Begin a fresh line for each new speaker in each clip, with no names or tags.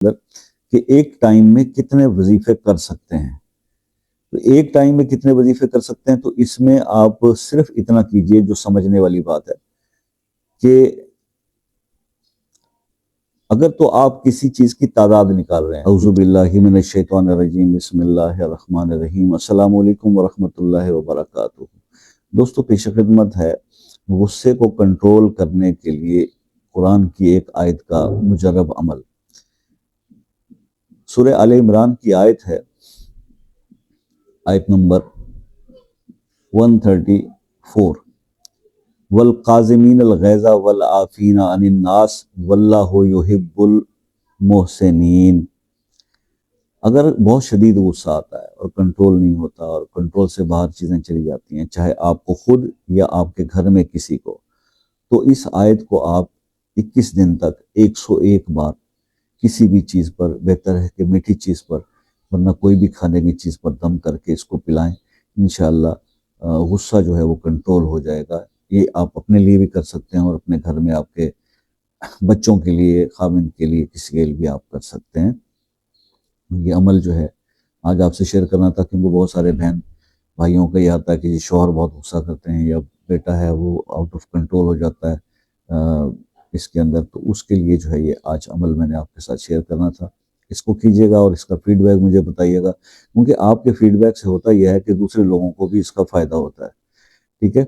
کہ ایک ٹائم میں کتنے وظیفے کر سکتے ہیں. تو ایک ٹائم میں کتنے وظیفے کر سکتے ہیں، تو اس میں آپ صرف اتنا کیجئے جو سمجھنے والی بات ہے کہ اگر تو آپ کسی چیز کی تعداد نکال رہے ہیں. اعوذ باللہ من الشیطان الرجیم، بسم اللہ الرحمن الرحیم. السلام علیکم ورحمۃ اللہ وبرکاتہ. دوستو، پیش خدمت ہے غصے کو کنٹرول کرنے کے لیے قرآن کی ایک آیت کا مجرب عمل. سورہ آل عمران کی آیت ہے، آیت نمبر 134. والقاظمین الغیظ والعافین عن الناس واللہ یحب المحسنین. اگر بہت شدید غصہ آتا ہے اور کنٹرول نہیں ہوتا اور کنٹرول سے باہر چیزیں چلی جاتی ہیں، چاہے آپ کو خود یا آپ کے گھر میں کسی کو، تو اس آیت کو آپ 21 دن تک 101 بار کسی بھی چیز پر، بہتر ہے کہ میٹھی چیز پر، ورنہ کوئی بھی کھانے کی چیز پر دم کر کے اس کو پلائیں. انشاءاللہ غصہ جو ہے وہ کنٹرول ہو جائے گا. یہ آپ اپنے لیے بھی کر سکتے ہیں اور اپنے گھر میں آپ کے بچوں کے لیے، خاوند کے لیے، کسی کے لیے بھی آپ کر سکتے ہیں. یہ عمل جو ہے آج آپ سے شیئر کرنا تھا، کیونکہ بہت سارے بہن بھائیوں کا یہ آتا ہے کہ شوہر بہت غصہ کرتے ہیں یا بیٹا ہے وہ آؤٹ آف کنٹرول ہو جاتا ہے اس کے اندر. تو اس کے لیے جو ہے یہ آج عمل میں نے آپ کے ساتھ شیئر کرنا تھا. اس کو کیجئے گا اور اس کا فیڈ بیک مجھے بتائیے گا، کیونکہ آپ کے فیڈ بیک سے ہوتا یہ ہے کہ دوسرے لوگوں کو بھی اس کا فائدہ ہوتا ہے. ٹھیک ہے،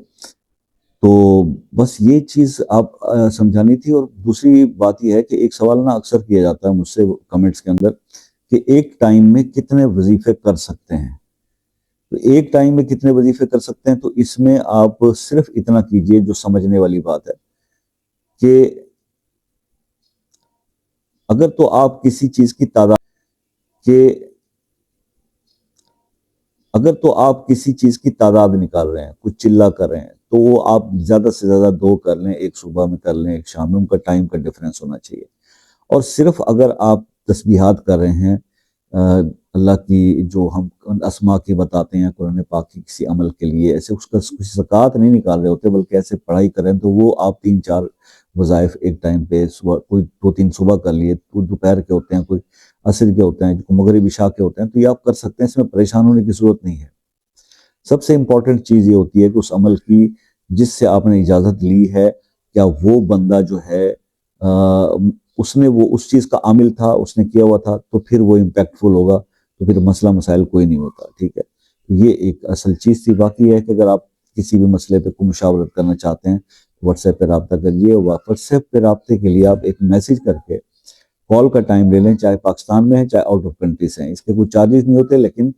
تو بس یہ چیز آپ سمجھانی تھی. اور دوسری بات یہ ہے کہ ایک سوال نا اکثر کیا جاتا ہے مجھ سے کمنٹس کے اندر کہ ایک ٹائم میں کتنے وظیفے کر سکتے ہیں. تو ایک ٹائم میں کتنے وظیفے کر سکتے ہیں، تو اس میں آپ صرف اتنا کیجئے جو سمجھنے والی بات ہے کہ اگر تو آپ کسی چیز کی تعداد نکال رہے ہیں، کچھ چلہ کر رہے ہیں، تو وہ آپ زیادہ سے زیادہ 2 کر لیں. ایک صبح میں کر لیں، ایک شام میں. ان کا ٹائم کا ڈیفرنس ہونا چاہیے. اور صرف اگر آپ تسبیحات کر رہے ہیں اللہ کی، جو ہم اسماء کی بتاتے ہیں قرآن پاک کی کسی عمل کے لیے، ایسے اس کا کچھ زکوٰۃ نہیں نکال رہے ہوتے بلکہ ایسے پڑھائی کر رہے ہیں، تو وہ آپ 3-4 وظائف ایک ٹائم پہ، صبح کوئی 2-3 صبح کر لیے، کوئی دوپہر کے ہوتے ہیں، کوئی عصر کے ہوتے ہیں، کوئی مغرب عشاء کے ہوتے ہیں، تو یہ آپ کر سکتے ہیں. اس میں پریشان ہونے کی ضرورت نہیں ہے. سب سے امپورٹنٹ چیز یہ ہوتی ہے کہ اس عمل کی جس سے آپ نے اجازت لی ہے، کیا وہ بندہ جو ہے اس نے وہ اس چیز کا عامل تھا، اس نے کیا ہوا تھا، تو پھر وہ امپیکٹفل ہوگا. تو پھر مسئلہ مسائل کوئی نہیں ہوتا. ٹھیک ہے، یہ ایک اصل چیز تھی. باقی ہے کہ اگر آپ کسی بھی مسئلے پہ کوئی مشاورت کرنا چاہتے ہیں، واٹس ایپ پہ رابطہ کریے. واٹس ایپ پہ رابطے کے لیے آپ ایک میسیج کر کے کال کا ٹائم لے لیں، چاہے پاکستان میں ہے چاہے آؤٹ آف کنٹری سے ہیں. اس کے کوئی چارجز نہیں ہوتے، لیکن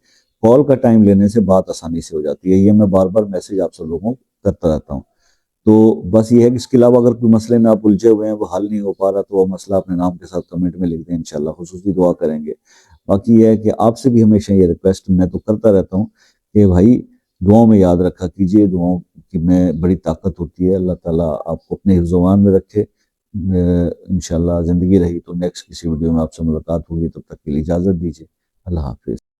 کال کا ٹائم لینے سے بات آسانی سے ہو جاتی ہے. یہ میں بار بار میسیج آپ سب لوگوں کو کرتا رہتا ہوں. تو بس یہ ہے کہ اس کے علاوہ اگر کوئی مسئلے میں آپ الجھے ہوئے ہیں، وہ حل نہیں ہو پا رہا، تو وہ مسئلہ اپنے نام کے ساتھ کمنٹ میں لکھ دیں. انشاءاللہ خصوصی دعا کریں گے. باقی یہ ہے کہ آپ سے بھی ہمیشہ یہ ریکویسٹ میں تو کرتا رہتا ہوں کہ بھائی دعاؤں میں یاد رکھا کیجئے. دعاؤں کی میں بڑی طاقت ہوتی ہے. اللہ تعالیٰ آپ کو اپنے حفظ و امان میں رکھے. انشاءاللہ زندگی رہی تو نیکسٹ کسی ویڈیو میں آپ سے ملاقات ہوگی. تب تک کے لیے اجازت دیجیے. اللہ حافظ.